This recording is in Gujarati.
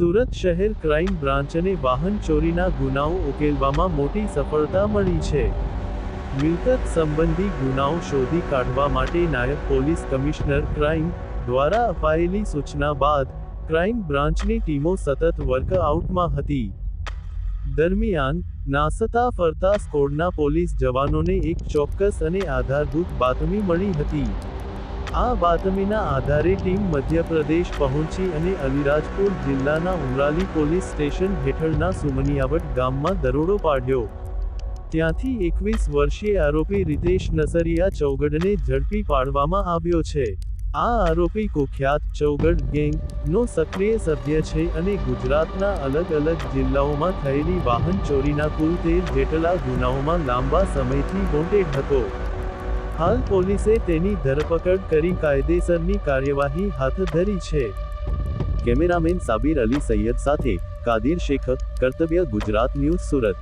સુરત શહેર ક્રાઇમ બ્રાન્ચને વાહન ચોરીના ગુનાઓ ઉકેલવામાં મોટી સફળતા મળી છે। મિલકત સંબંધી ગુનાઓ શોધી કાઢવા માટે નાયબ પોલીસ કમિશનર ક્રાઇમ દ્વારા અપાયેલી સૂચના બાદ ક્રાઇમ બ્રાન્ચની ટીમો સતત વર્કઆઉટમાં હતી। દરમિયાન નાસતા ફરતા સ્કોડના પોલીસ જવાનોને એક ચોક્કસ અને આધારભૂત બાતમી મળી હતી। આ બાતમીના આધારે ટીમ મધ્યપ્રદેશ પહોંચી અને અલીરાજપુર જિલ્લાના ઉમરાલી પોલીસ સ્ટેશન હેઠળના સુમનિયાવટ ગામમાં દરોડો પાડ્યો। ત્યાંથી 21 વર્ષીય આરોપી રીતેશ નસરિયા ચૌગડને ઝડપી પાડવામાં આવ્યો છે। આ આરોપી કુખ્યાત ચૌગડ ગેંગ નો સક્રિય સભ્ય છે અને ગુજરાતના અલગ અલગ જિલ્લાઓમાં થયેલી વાહન ચોરીના કુલ 13 જેટલા ગુનાઓમાં લાંબા સમયથી વોન્ટેડ હતો। હાલ પોલીસે તેની ધરપકડ કરી કાયદેસરની કાર્યવાહી હાથ ધરી છે। કેમેરામેન સાબિર અલી સૈયદ સાથે કાદિર શેખ, કર્તવ્ય ગુજરાત ન્યૂઝ સુરત।